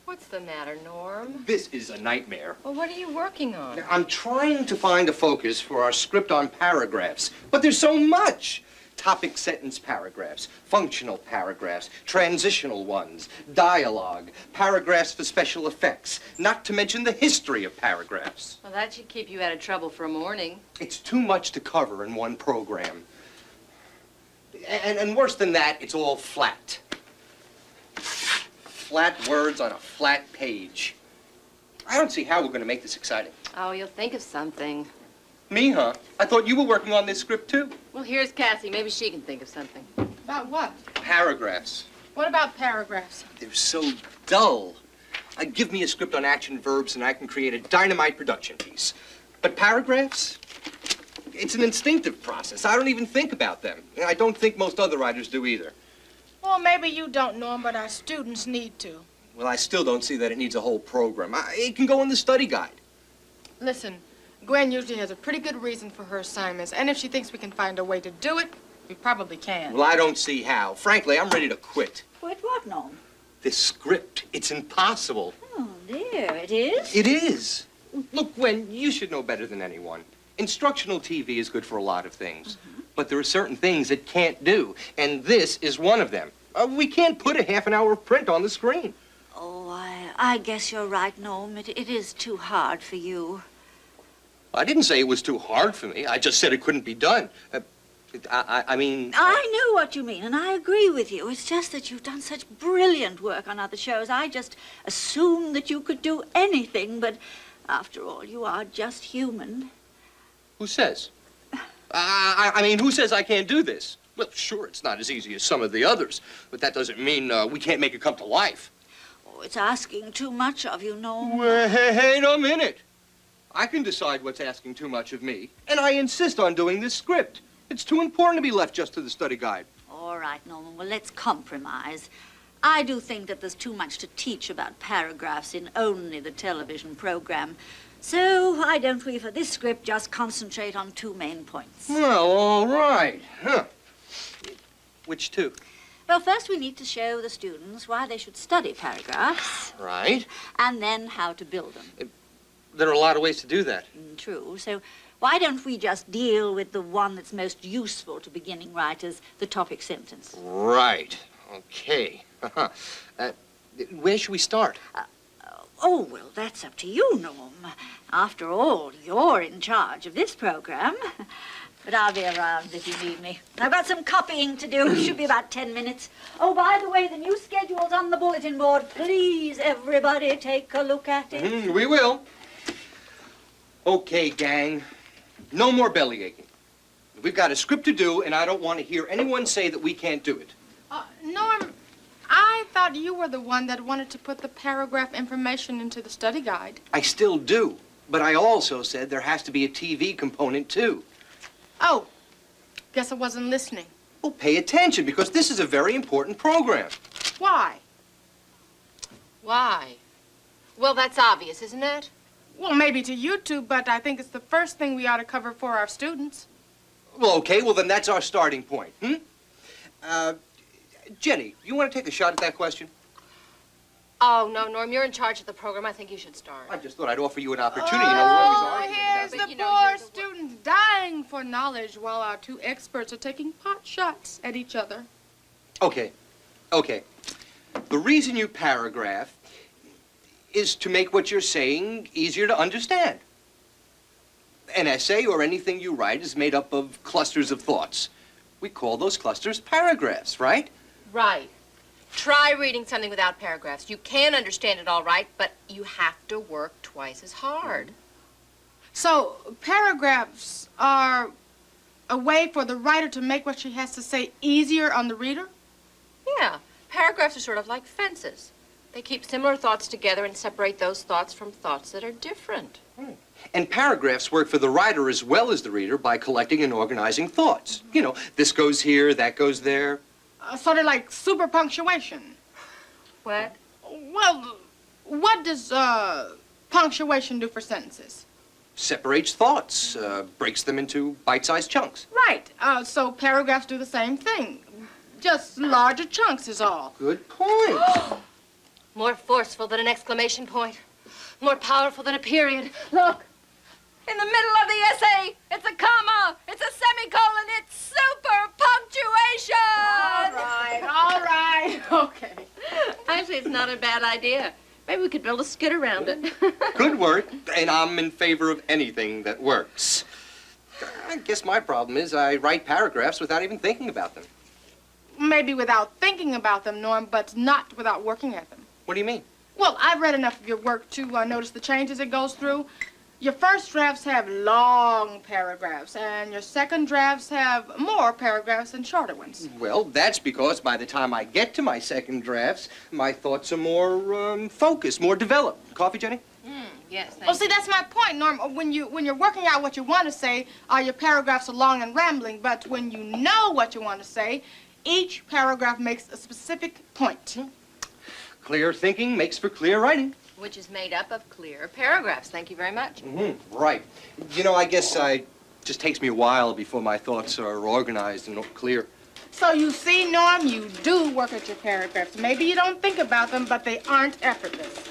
What's the matter, Norm? This is a nightmare. Well, what are you working on? I'm trying to find a focus for our script on paragraphs, but there's so much. Topic sentence paragraphs, functional paragraphs, transitional ones, dialogue, paragraphs for special effects, not to mention the history of paragraphs. Well, that should keep you out of trouble for a morning. It's too much to cover in one program. And worse than that, it's all flat. Flat words on a flat page. I don't see how we're going to make this exciting. Oh, you'll think of something. Me, huh? I thought you were working on this script, too. Well, here's Cassie. Maybe she can think of something. About what? Paragraphs. What about paragraphs? They're so dull. Give me a script on action verbs and I can create a dynamite production piece. But paragraphs? It's an instinctive process. I don't even think about them. And I don't think most other writers do either. Well, maybe you don't know them, but our students need to. Well, I still don't see that it needs a whole program. It can go in the study guide. Listen, Gwen usually has a pretty good reason for her assignments, and if she thinks we can find a way to do it, we probably can. Well, I don't see how. Frankly, I'm ready to quit. Quit what, Norm? This script, it's impossible. Oh, dear, it is? It is. Look, Gwen, you should know better than anyone. Instructional TV is good for a lot of things. But there are certain things it can't do, and this is one of them. We can't put a half an hour of print on the screen. Oh, I guess you're right, Norm. It is too hard for you. I didn't say it was too hard for me. I just said it couldn't be done. I mean... I know what you mean, and I agree with you. It's just that you've done such brilliant work on other shows. I just assumed that you could do anything, but after all, you are just human. Who says? I mean, who says I can't do this? Well, sure, it's not as easy as some of the others, but that doesn't mean we can't make it come to life. Oh, it's asking too much of you, Norm. Well, hey, a minute. I can decide what's asking too much of me, and I insist on doing this script. It's too important to be left just to the study guide. All right, Norman, well, let's compromise. I do think that there's too much to teach about paragraphs in only the television program. So why don't we, for this script, just concentrate on two main points? Well, all right. Huh. Which two? Well, first we need to show the students why they should study paragraphs. Right. And then how to build them. There are a lot of ways to do that. True. So why don't we just deal with the one that's most useful to beginning writers, the topic sentence? Right. Okay. Where should we start? Oh, well, that's up to you, Norm. After all, you're in charge of this program. But I'll be around if you need me. I've got some copying to do. It should be about 10 minutes. Oh, by the way, the new schedule's on the bulletin board. Please, everybody, take a look at it. We will. Okay, gang. No more belly aching. We've got a script to do, and I don't want to hear anyone say that we can't do it. Norm, I thought you were the one that wanted to put the paragraph information into the study guide. I still do, but I also said there has to be a TV component, too. Oh, guess I wasn't listening. Well, pay attention, because this is a very important program. Why? Why? Well, that's obvious, isn't it? Well, maybe to you two, but I think it's the first thing we ought to cover for our students. Well, okay, well, then that's our starting point, Jenny, you want to take a shot at that question? Oh, no, Norm, you're in charge of the program. I think you should start. I just thought I'd offer you an opportunity. You know, we're always arguing here's about the But, poor you're the students dying for knowledge while our two experts are taking pot shots at each other. Okay. The reason you paragraph is to make what you're saying easier to understand. An essay or anything you write is made up of clusters of thoughts. We call those clusters paragraphs, right? Right. Try reading something without paragraphs. You can understand it all right, but you have to work twice as hard. So, paragraphs are a way for the writer to make what she has to say easier on the reader? Yeah, paragraphs are sort of like fences. They keep similar thoughts together and separate those thoughts from thoughts that are different. And paragraphs work for the writer as well as the reader by collecting and organizing thoughts. You know, this goes here, that goes there. Sort of like super punctuation. What? Well, what does punctuation do for sentences? Separates thoughts, breaks them into bite-sized chunks. Right. So paragraphs do the same thing. Just larger chunks is all. Good point. More forceful than an exclamation point. More powerful than a period. Look, in the middle of the essay, it's a comma, it's a semicolon, it's super punctuation! All right, okay. Actually, it's not a bad idea. Maybe we could build a skit around it. Good work, and I'm in favor of anything that works. I guess my problem is I write paragraphs without even thinking about them. Maybe without thinking about them, Norm, but not without working at them. What do you mean? Well, I've read enough of your work to notice the changes it goes through. Your first drafts have long paragraphs, and your second drafts have more paragraphs than shorter ones. Well, that's because by the time I get to my second drafts, my thoughts are more focused, more developed. Coffee, Jenny? Yes, thank Well, see, that's my point, Norm. When you're working out what you want to say, your paragraphs are long and rambling, but when you know what you want to say, each paragraph makes a specific point. Clear thinking makes for clear writing. Which is made up of clear paragraphs. Thank you very much. Right. You know, I guess it just takes me a while before my thoughts are organized and clear. So you see, Norm, you do work at your paragraphs. Maybe you don't think about them, but they aren't effortless.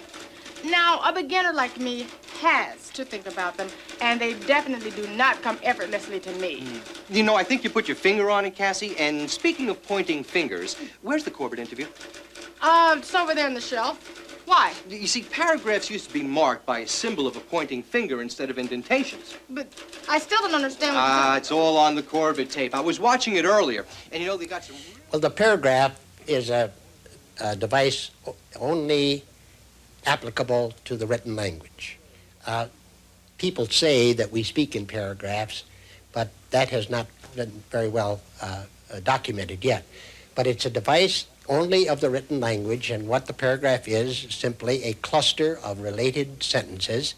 Now, a beginner like me has to think about them, and they definitely do not come effortlessly to me. You know, I think you put your finger on it, Cassie. And speaking of pointing fingers, where's the Corbett interview? It's over there on the shelf. Why? You see, paragraphs used to be marked by a symbol of a pointing finger instead of indentations. But I still don't understand what It's all on the Corbett tape. I was watching it earlier, and you know, they got some... Well, the paragraph is a device only applicable to the written language. People say that we speak in paragraphs, but that has not been very well documented yet. But it's a device only of the written language, and what the paragraph is simply a cluster of related sentences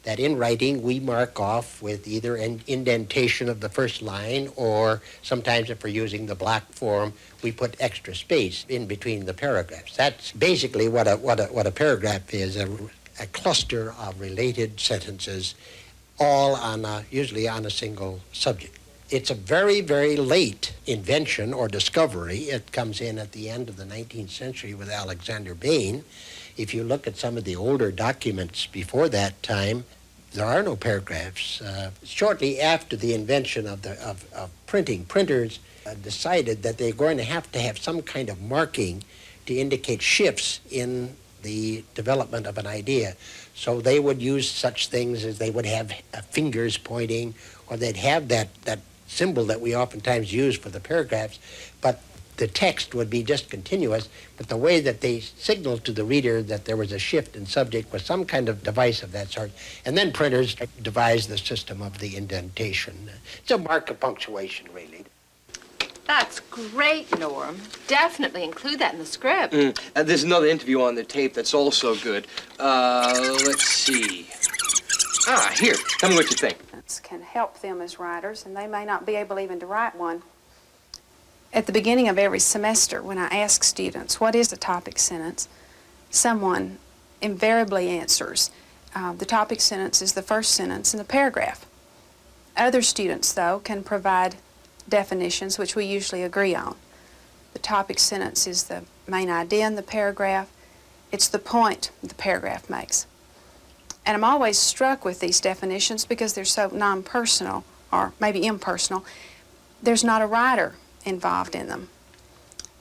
that in writing we mark off with either an indentation of the first line, or sometimes if we're using the block form, we put extra space in between the paragraphs. That's basically what a paragraph is, a cluster of related sentences, all on usually on a single subject. It's a very, very late invention or discovery. It comes in at the end of the 19th century with Alexander Bain. If you look at some of the older documents before that time, there are no paragraphs. Shortly after the invention of printing, printers decided that they're going to have some kind of marking to indicate shifts in the development of an idea. So they would use such things as they would have fingers pointing, or they'd have that symbol that we oftentimes use for the paragraphs, but the text would be just continuous, but the way that they signaled to the reader that there was a shift in subject was some kind of device of that sort. And then printers devised the system of the indentation. It's a mark of punctuation, really. That's great, Norm. Definitely include that in the script. There's another interview on the tape that's also good. Let's see. Here. Tell me what you think. Can help them as writers, and they may not be able even to write one. At the beginning of every semester, when I ask students, what is a topic sentence, someone invariably answers, the topic sentence is the first sentence in the paragraph. Other students, though, can provide definitions which we usually agree on. The topic sentence is the main idea in the paragraph. It's the point the paragraph makes. And I'm always struck with these definitions because they're so non-personal, or maybe impersonal. There's not a writer involved in them.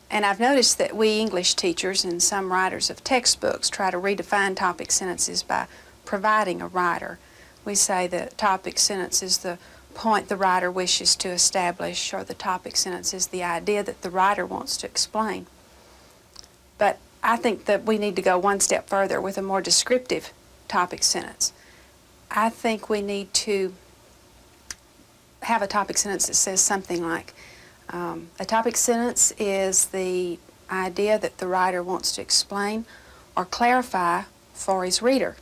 And I've noticed that we English teachers and some writers of textbooks try to redefine topic sentences by providing a writer. We say the topic sentence is the point the writer wishes to establish, or the topic sentence is the idea that the writer wants to explain. But I think that we need to go one step further with a more descriptive topic sentence. I think we need to have a topic sentence that says something like, a topic sentence is the idea that the writer wants to explain or clarify for his reader.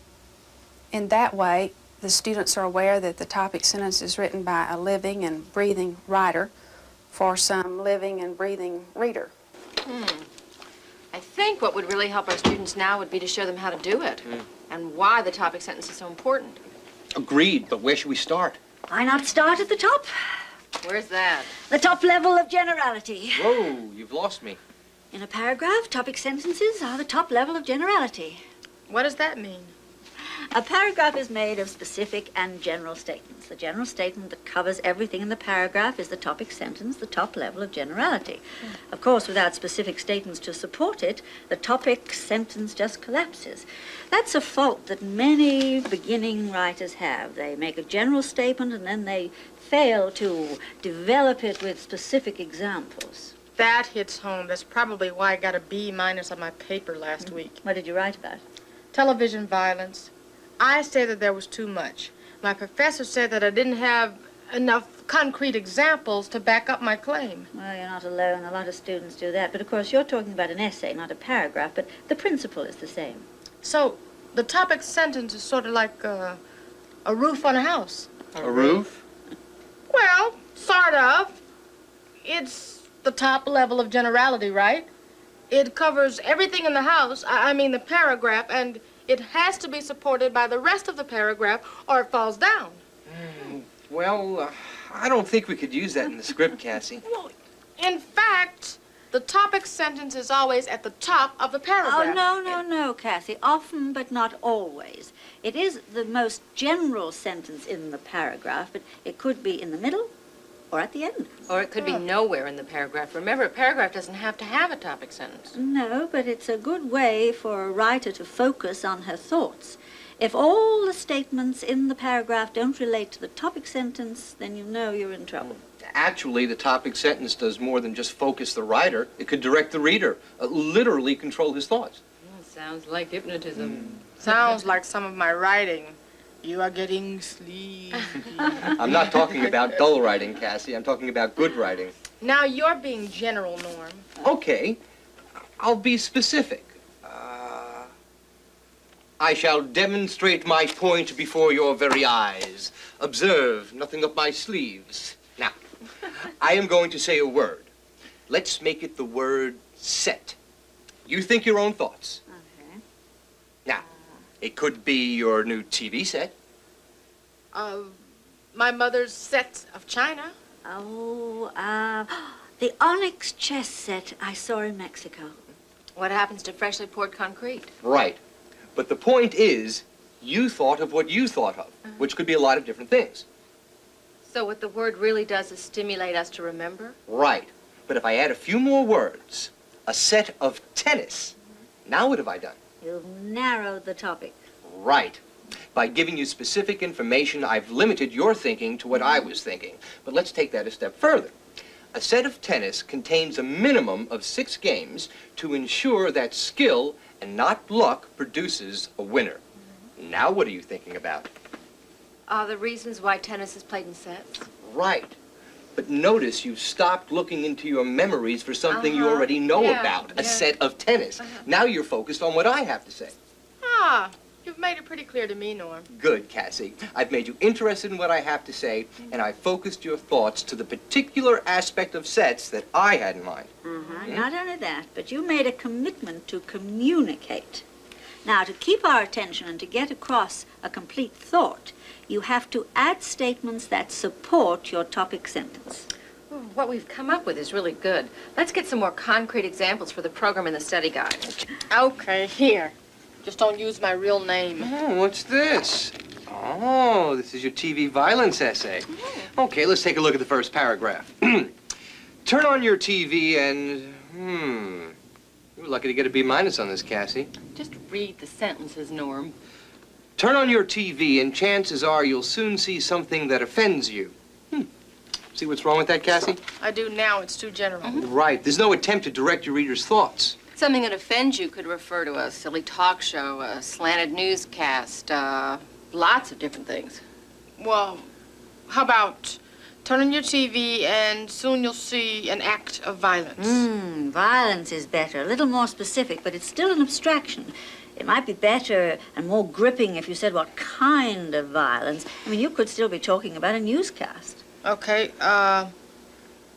In that way, the students are aware that the topic sentence is written by a living and breathing writer for some living and breathing reader. I think what would really help our students now would be to show them how to do it and why the topic sentence is so important. Agreed, but where should we start? Why not start at the top? Where's that? The top level of generality. Whoa, you've lost me. In a paragraph, topic sentences are the top level of generality. What does that mean? A paragraph is made of specific and general statements. The general statement that covers everything in the paragraph is the topic sentence, the top level of generality. Of course, without specific statements to support it, the topic sentence just collapses. That's a fault that many beginning writers have. They make a general statement and then they fail to develop it with specific examples. That hits home. That's probably why I got a B- on my paper last week. What did you write about? Television violence. I said that there was too much. My professor said that I didn't have enough concrete examples to back up my claim. Well, you're not alone. A lot of students do that. But, of course, you're talking about an essay, not a paragraph. But the principle is the same. So the topic sentence is sort of like a roof on a house. A roof? Well, sort of. It's the top level of generality, right? It covers everything in the house, I mean the paragraph, and it has to be supported by the rest of the paragraph or it falls down. Well, I don't think we could use that in the script, Cassie. Well, in fact, the topic sentence is always at the top of the paragraph. Oh, no, Kathy. Often, but not always. It is the most general sentence in the paragraph, but it could be in the middle or at the end. Or it could be nowhere in the paragraph. Remember, a paragraph doesn't have to have a topic sentence. No, but it's a good way for a writer to focus on her thoughts. If all the statements in the paragraph don't relate to the topic sentence, then you know you're in trouble. Actually, the topic sentence does more than just focus the writer. It could direct the reader, literally control his thoughts. Sounds like hypnotism. Sounds like some of my writing. You are getting sleepy. I'm not talking about dull writing, Cassie. I'm talking about good writing. Now you're being general, Norm. Okay, I'll be specific. I shall demonstrate my point before your very eyes. Observe, nothing up my sleeves. Now, I am going to say a word. Let's make it the word set. You think your own thoughts. Okay. Now, it could be your new TV set. My mother's set of china. Oh, the onyx chess set I saw in Mexico. What happens to freshly poured concrete? Right. But the point is, you thought of what you thought of, which could be a lot of different things. So what the word really does is stimulate us to remember? Right. But if I add a few more words, a set of tennis, now what have I done? You've narrowed the topic. Right. By giving you specific information, I've limited your thinking to what I was thinking. But let's take that a step further. A set of tennis contains a minimum of 6 games to ensure that skill and not luck produces a winner. Now what are you thinking about? The reasons why tennis is played in sets? Right. But notice you've stopped looking into your memories for something you already know about, a set of tennis. Now you're focused on what I have to say. Ah, you've made it pretty clear to me, Norm. Good, Cassie. I've made you interested in what I have to say, and I've focused your thoughts to the particular aspect of sets that I had in mind. Not only that, but you made a commitment to communicate. Now, to keep our attention and to get across a complete thought, you have to add statements that support your topic sentence. What we've come up with is really good. Let's get some more concrete examples for the program in the study guide. Okay, here. Just don't use my real name. Oh, what's this? Oh, this is your TV violence essay. Okay, let's take a look at the first paragraph. Turn on your TV and, you're lucky to get a B- on this, Cassie. Just read the sentences, Norm. Turn on your TV and chances are you'll soon see something that offends you. See what's wrong with that, Cassie? I do now. It's too general. Right. There's no attempt to direct your reader's thoughts. Something that offends you could refer to a silly talk show, a slanted newscast, lots of different things. Well, how about turn on your TV and soon you'll see an act of violence? Violence is better, a little more specific, but it's still an abstraction. It might be better and more gripping if you said what kind of violence. I mean, you could still be talking about a newscast. Okay,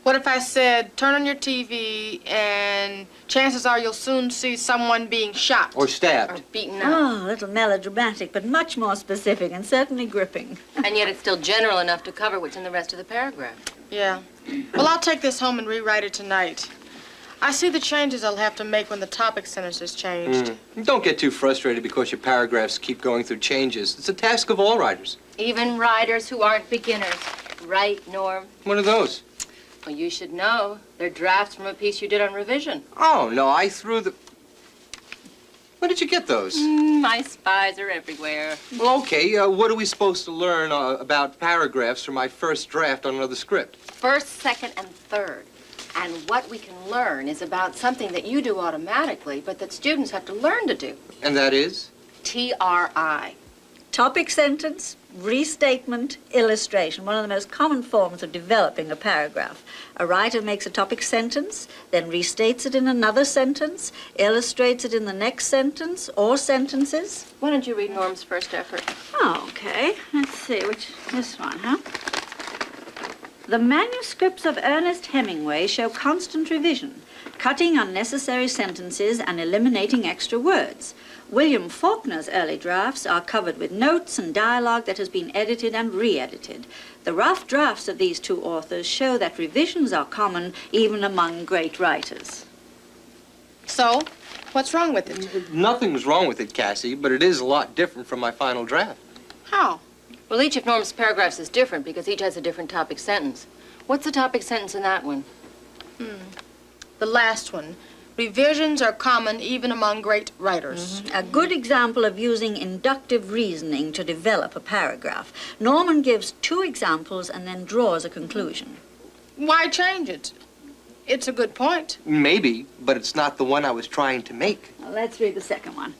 what if I said turn on your TV and chances are you'll soon see someone being shot? Or stabbed. Or beaten up. Oh, a little melodramatic, but much more specific and certainly gripping. And yet it's still general enough to cover what's in the rest of the paragraph. Yeah. Well, I'll take this home and rewrite it tonight. I see the changes I'll have to make when the topic sentence is changed. Don't get too frustrated because your paragraphs keep going through changes. It's a task of all writers. Even writers who aren't beginners. Right, Norm? What are those? Well, you should know. They're drafts from a piece you did on revision. Oh, no, I threw the... Where did you get those? My spies are everywhere. Well, okay, what are we supposed to learn about paragraphs from my first draft on another script? First, second, and third. And what we can learn is about something that you do automatically, but that students have to learn to do. And that is? TRI. Topic sentence, restatement, illustration, one of the most common forms of developing a paragraph. A writer makes a topic sentence, then restates it in another sentence, illustrates it in the next sentence or sentences. Why don't you read Norm's first effort? Oh, okay. Let's see, this one, huh? The manuscripts of Ernest Hemingway show constant revision, cutting unnecessary sentences and eliminating extra words. William Faulkner's early drafts are covered with notes and dialogue that has been edited and re-edited. The rough drafts of these two authors show that revisions are common even among great writers. So, what's wrong with it? Nothing's wrong with it, Cassie, but it is a lot different from my final draft. How? Well, each of Norm's paragraphs is different because each has a different topic sentence. What's the topic sentence in that one? The last one. Revisions are common even among great writers. A good example of using inductive reasoning to develop a paragraph. Norman gives two examples and then draws a conclusion. Why change it? It's a good point. Maybe, but it's not the one I was trying to make. Well, let's read the second one.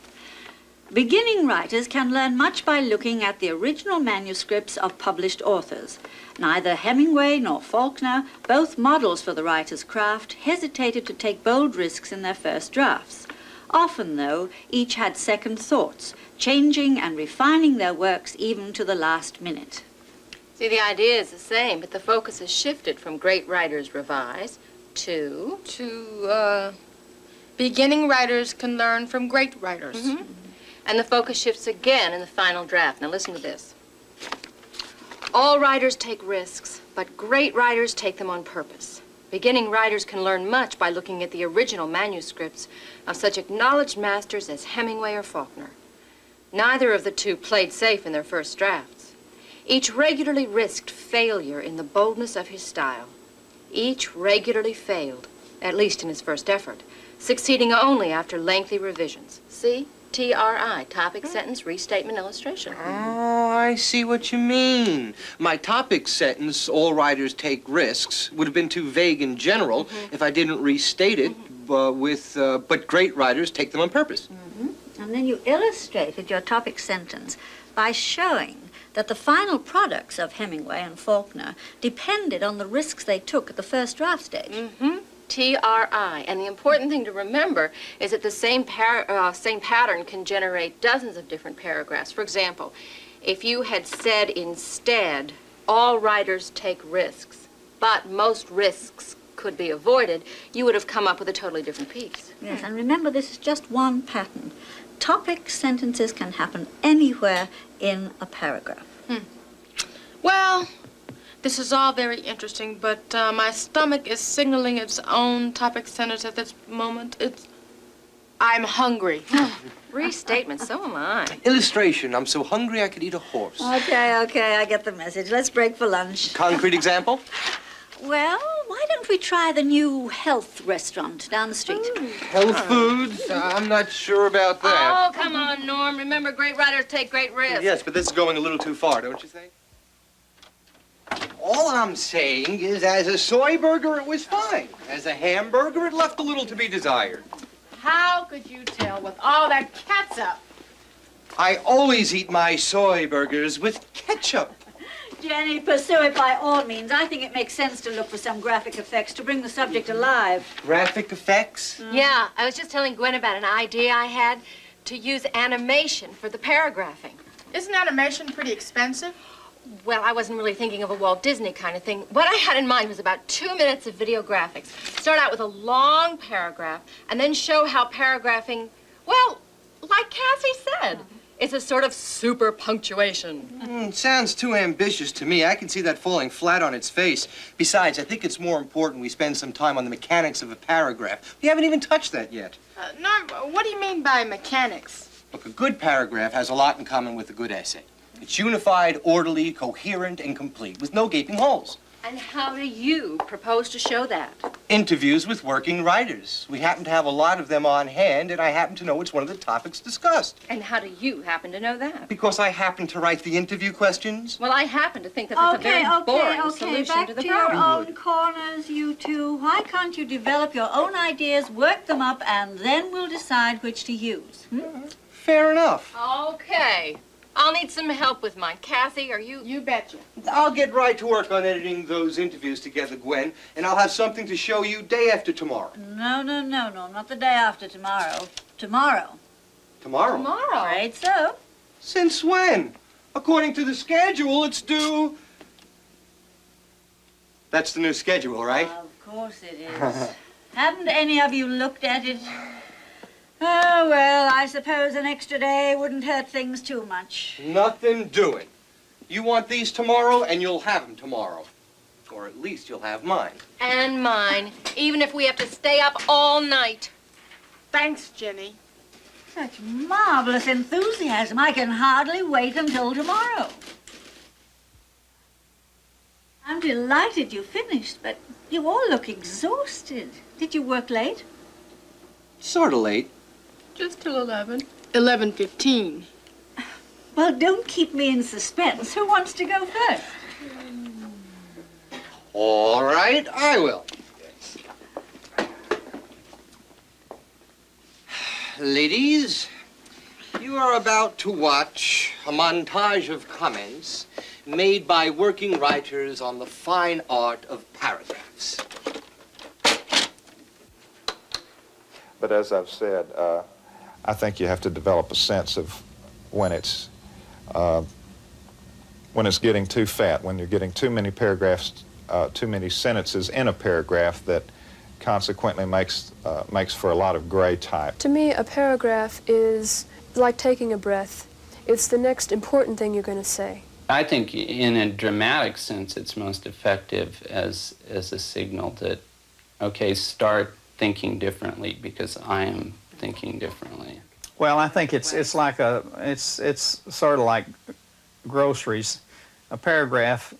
Beginning writers can learn much by looking at the original manuscripts of published authors. Neither Hemingway nor Faulkner, both models for the writer's craft, hesitated to take bold risks in their first drafts. Often, though, each had second thoughts, changing and refining their works even to the last minute. See, the idea is the same, but the focus has shifted from great writers revise to... Beginning writers can learn from great writers. And the focus shifts again in the final draft. Now listen to this. All writers take risks, but great writers take them on purpose. Beginning writers can learn much by looking at the original manuscripts of such acknowledged masters as Hemingway or Faulkner. Neither of the two played safe in their first drafts. Each regularly risked failure in the boldness of his style. Each regularly failed, at least in his first effort, succeeding only after lengthy revisions. See? TRI, topic, sentence, restatement, illustration. Oh, I see what you mean. My topic sentence, all writers take risks, would have been too vague in general if I didn't restate it but great writers take them on purpose. And then you illustrated your topic sentence by showing that the final products of Hemingway and Faulkner depended on the risks they took at the first draft stage. TRI. And the important thing to remember is that the same pattern can generate dozens of different paragraphs. For example, if you had said instead, all writers take risks, but most risks could be avoided, you would have come up with a totally different piece. Yes, and remember, this is just one pattern. Topic sentences can happen anywhere in a paragraph. Well, this is all very interesting, but my stomach is signaling its own topic sentence at this moment. I'm hungry. Restatement, so am I. Illustration, I'm so hungry I could eat a horse. Okay, I get the message. Let's break for lunch. Concrete example? Well, why don't we try the new health restaurant down the street? Health foods? I'm not sure about that. Oh, come on, Norm. Remember, great writers take great risks. Yes, but this is going a little too far, don't you think? All I'm saying is, as a soy burger, it was fine. As a hamburger, it left a little to be desired. How could you tell with all that catsup? I always eat my soy burgers with ketchup. Jenny, pursue it by all means. I think it makes sense to look for some graphic effects to bring the subject alive. Graphic effects? Yeah, I was just telling Gwen about an idea I had to use animation for the paragraphing. Isn't animation pretty expensive? Well, I wasn't really thinking of a Walt Disney kind of thing. What I had in mind was about 2 minutes of video graphics. Start out with a long paragraph and then show how paragraphing, well, like Cassie said, it's a sort of super punctuation. Sounds too ambitious to me. I can see that falling flat on its face. Besides, I think it's more important we spend some time on the mechanics of a paragraph. We haven't even touched that yet. Norm, what do you mean by mechanics? Look, a good paragraph has a lot in common with a good essay. It's unified, orderly, coherent, and complete, with no gaping holes. And how do you propose to show that? Interviews with working writers. We happen to have a lot of them on hand, and I happen to know it's one of the topics discussed. And how do you happen to know that? Because I happen to write the interview questions. Well, I happen to think that it's a very boring solution Back to the to your problem. own corners, you two. Why can't you develop your own ideas, work them up, and then we'll decide which to use? Fair enough. Okay. I'll need some help with mine. Kathy, are you... You betcha. I'll get right to work on editing those interviews together, Gwen, and I'll have something to show you day after tomorrow. No, not the day after tomorrow. Tomorrow. Tomorrow? Tomorrow? Right, so. Since when? According to the schedule, it's due... That's the new schedule, right? Of course it is. Haven't any of you looked at it? Oh, well, I suppose an extra day wouldn't hurt things too much. Nothing doing. You want these tomorrow, and you'll have them tomorrow. Or at least you'll have mine. And mine, even if we have to stay up all night. Thanks, Jenny. Such marvelous enthusiasm. I can hardly wait until tomorrow. I'm delighted you finished, but you all look exhausted. Did you work late? Sort of late. Just till 11. 11:15. Well, don't keep me in suspense. Who wants to go first? All right, I will. Ladies, you are about to watch a montage of comments made by working writers on the fine art of paragraphs. But as I've said, I think you have to develop a sense of when it's getting too fat, when you're getting too many paragraphs, too many sentences in a paragraph that consequently makes for a lot of gray type. To me, a paragraph is like taking a breath. It's the next important thing you're going to say. I think in a dramatic sense it's most effective as a signal that, okay, start thinking differently because I am thinking differently. Well, I think it's sort of like groceries. A paragraph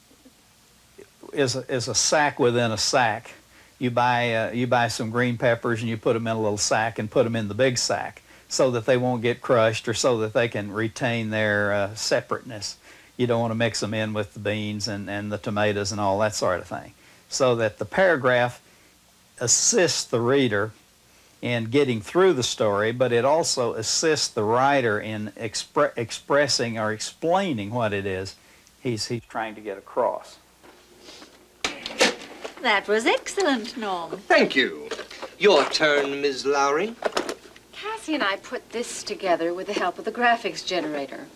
is a sack within a sack. You buy some green peppers and you put them in a little sack and put them in the big sack so that they won't get crushed or so that they can retain their separateness. You don't want to mix them in with the beans and the tomatoes and all that sort of thing. So that the paragraph assists the reader in getting through the story, but it also assists the writer in expressing or explaining what it is he's trying to get across. That was excellent, Norm. Thank you. Your turn, Ms. Lowry. Cassie and I put this together with the help of the graphics generator.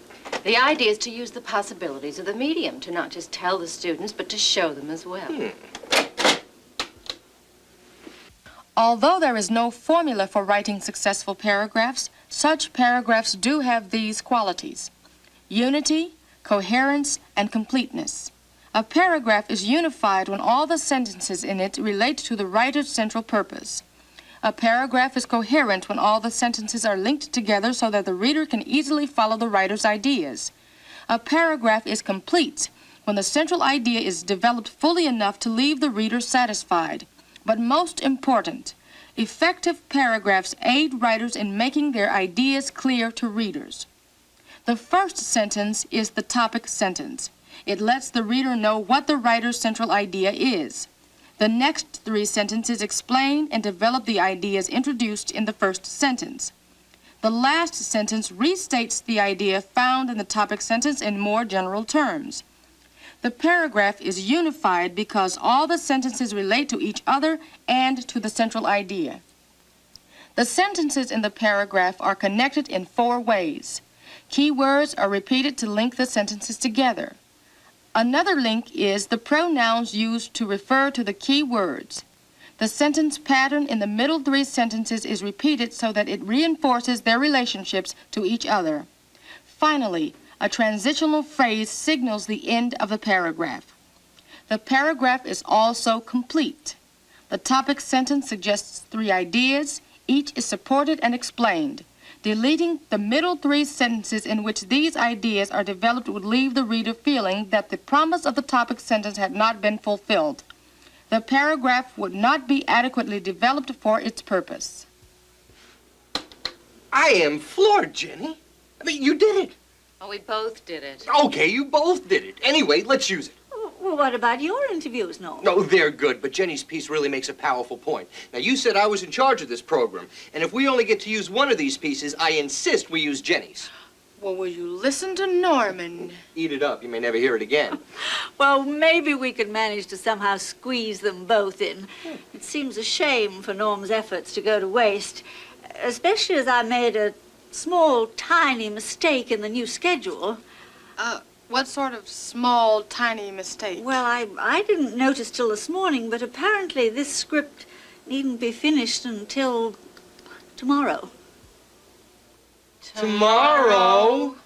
The idea is to use the possibilities of the medium to not just tell the students, but to show them as well. Although there is no formula for writing successful paragraphs, such paragraphs do have these qualities: unity, coherence, and completeness. A paragraph is unified when all the sentences in it relate to the writer's central purpose. A paragraph is coherent when all the sentences are linked together so that the reader can easily follow the writer's ideas. A paragraph is complete when the central idea is developed fully enough to leave the reader satisfied. But most important, effective paragraphs aid writers in making their ideas clear to readers. The first sentence is the topic sentence. It lets the reader know what the writer's central idea is. The next 3 sentences explain and develop the ideas introduced in the first sentence. The last sentence restates the idea found in the topic sentence in more general terms. The paragraph is unified because all the sentences relate to each other and to the central idea. The sentences in the paragraph are connected in 4 ways. Key words are repeated to link the sentences together. Another link is the pronouns used to refer to the key words. The sentence pattern in the middle 3 sentences is repeated so that it reinforces their relationships to each other. Finally, a transitional phrase signals the end of the paragraph. The paragraph is also complete. The topic sentence suggests 3 ideas. Each is supported and explained. Deleting the middle 3 sentences in which these ideas are developed would leave the reader feeling that the promise of the topic sentence had not been fulfilled. The paragraph would not be adequately developed for its purpose. I am floored, Jenny. I mean, you did it. Oh, we both did it. Okay, you both did it. Anyway, let's use it. Well, what about your interviews, Norm? No, they're good, but Jenny's piece really makes a powerful point. Now, you said I was in charge of this program, and if we only get to use one of these pieces, I insist we use Jenny's. Well, will you listen to Norman? Eat it up. You may never hear it again. Well, maybe we could manage to somehow squeeze them both in. It seems a shame for Norm's efforts to go to waste, especially as I made a small, tiny mistake in the new schedule. What sort of small, tiny mistake? Well, I didn't notice till this morning, but apparently this script needn't be finished until tomorrow. Tomorrow?